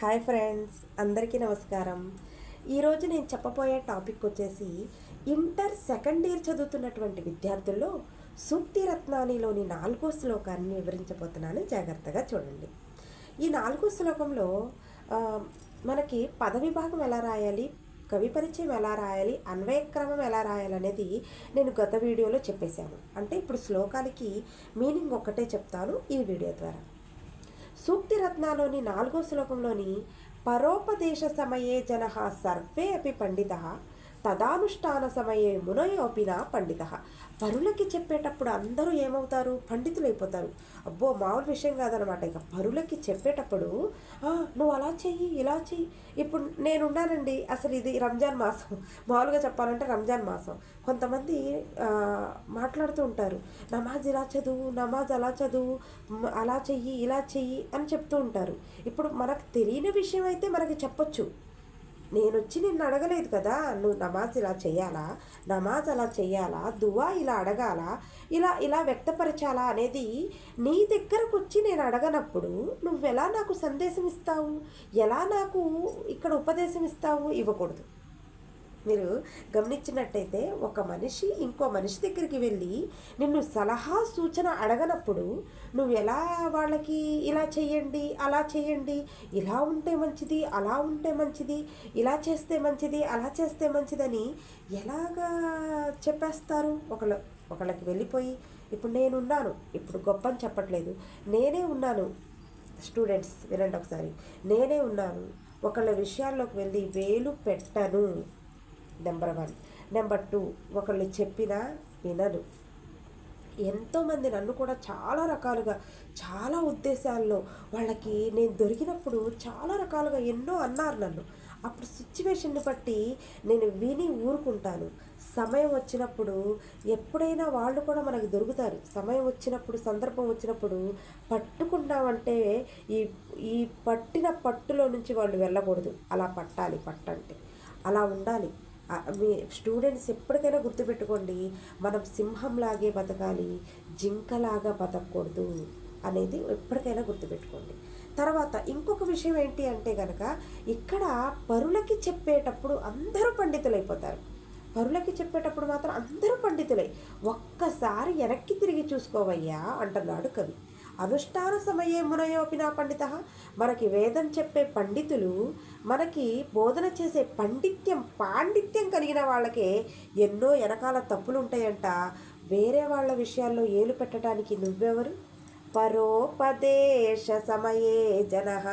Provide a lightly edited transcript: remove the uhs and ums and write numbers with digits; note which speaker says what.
Speaker 1: Hi friends, అందరికీ నమస్కారం. ఈరోజు నేను చెప్పబోయే టాపిక్ వచ్చేసి ఇంటర్ సెకండ్ ఇయర్ చదువుతున్నటువంటి విద్యార్థుల్లో సూక్తి రత్నానిలోని 4వ శ్లోకాన్ని వివరించబోతున్నాను. జాగ్రత్తగా చూడండి. ఈ 4వ శ్లోకంలో మనకి పద విభాగం ఎలా రాయాలి, కవి పరిచయం ఎలా రాయాలి, అన్వయక్రమం ఎలా రాయాలి అనేది నేను గత వీడియోలో చెప్పేశాను. అంటే ఇప్పుడు శ్లోకానికి మీనింగ్ ఒక్కటే చెప్తాను ఈ వీడియో ద్వారా. సూక్తి రత్నాలోని 4వ శ్లోకంలోని పరోపదేశ సమయే జనః సర్వే అపి పండితః తదానుష్ఠాన సమయే మునయోపిన పండితః. పరులకి చెప్పేటప్పుడు అందరూ ఏమవుతారు? పండితులైపోతారు. అబ్బో, మామూలు విషయం కాదనమాట. ఇక పరులకి చెప్పేటప్పుడు నువ్వు అలా చెయ్యి, ఇలా చెయ్యి. ఇప్పుడు నేనున్నానండి, అసలు ఇది రంజాన్ మాసం, మామూలుగా చెప్పాలంటే రంజాన్ మాసం. కొంతమంది మాట్లాడుతూ ఉంటారు, నమాజ్ ఇలా చదువు, నమాజ్ అలా చదువు, అలా చెయ్యి, ఇలా చెయ్యి అని చెప్తూ ఉంటారు. ఇప్పుడు మనకు తెలియని విషయం అయితే మనకి చెప్పొచ్చు. నేను వచ్చి నిన్ను అడగలేదు కదా, నువ్వు నమాజ్ ఇలా చేయాలా, నమాజ్ అలా చేయాలా, దువా ఇలా అడగాలా, ఇలా ఇలా వ్యక్తపరచాలా అనేది నీ దగ్గరకు వచ్చి నేను అడగనప్పుడు నువ్వెలా నాకు సందేశం ఇస్తావు, ఎలా నాకు ఇక్కడ ఉపదేశం ఇస్తావు? ఇవ్వకూడదు. మీరు గమనించినట్టయితే ఒక మనిషి ఇంకో మనిషి దగ్గరికి వెళ్ళి నిన్ను సలహా సూచన అడగనప్పుడు నువ్వు ఎలా వాళ్ళకి ఇలా చేయండి, అలా చేయండి, ఇలా ఉంటే మంచిది, అలా ఉంటే మంచిది, ఇలా చేస్తే మంచిది, అలా చేస్తే మంచిదని ఎలాగా చెప్పేస్తారు? ఒకళ్ళకి వెళ్ళిపోయి ఇప్పుడు నేనున్నాను, ఇప్పుడు గొప్ప అని చెప్పట్లేదు, నేనే ఉన్నాను. స్టూడెంట్స్ వినండి ఒకసారి, నేనే ఉన్నాను, ఒకళ్ళ విషయాల్లోకి వెళ్ళి వేలు పెట్టను. నెంబర్ 1. నెంబర్ 2, ఒకళ్ళు చెప్పినా వినను. ఎంతోమంది నన్ను కూడా చాలా రకాలుగా, చాలా ఉద్దేశాల్లో వాళ్ళకి నేను దొరికినప్పుడు చాలా రకాలుగా ఎన్నో అన్నారు నన్ను. అప్పుడు సిచ్యువేషన్ని బట్టి నేను విని ఊరుకుంటాను. సమయం వచ్చినప్పుడు ఎప్పుడైనా వాళ్ళు కూడా మనకు దొరుకుతారు. సమయం వచ్చినప్పుడు, సందర్భం వచ్చినప్పుడు పట్టుకున్నామంటే ఈ ఈ పట్టిన పట్టులో నుంచి వాళ్ళు వెళ్ళకూడదు. అలా పట్టాలి, పట్టంటే అలా ఉండాలి. మీ స్టూడెంట్స్ ఎప్పటికైనా గుర్తుపెట్టుకోండి, మనం సింహంలాగే బతకాలి, జింకలాగా బతకూడదు అనేది ఎప్పటికైనా గుర్తుపెట్టుకోండి. తర్వాత ఇంకొక విషయం ఏంటి అంటే కనుక, ఇక్కడ పరులకి చెప్పేటప్పుడు అందరూ పండితులైపోతారు. పరులకి చెప్పేటప్పుడు మాత్రం అందరూ పండితులై, ఒక్కసారి వెనక్కి తిరిగి చూసుకోవయ్యా అంటున్నాడు కవి. అనుష్ఠాన సమయే మునయోపిన పండిత. మనకి వేదం చెప్పే పండితులు, మనకి బోధన చేసే పాండిత్యం కలిగిన వాళ్ళకే ఎన్నో వెనకాల తప్పులు ఉంటాయంట. వేరే వాళ్ళ విషయాల్లో ఏలు పెట్టడానికి నువ్వెవరు? పరోపదేశ సమయే జనః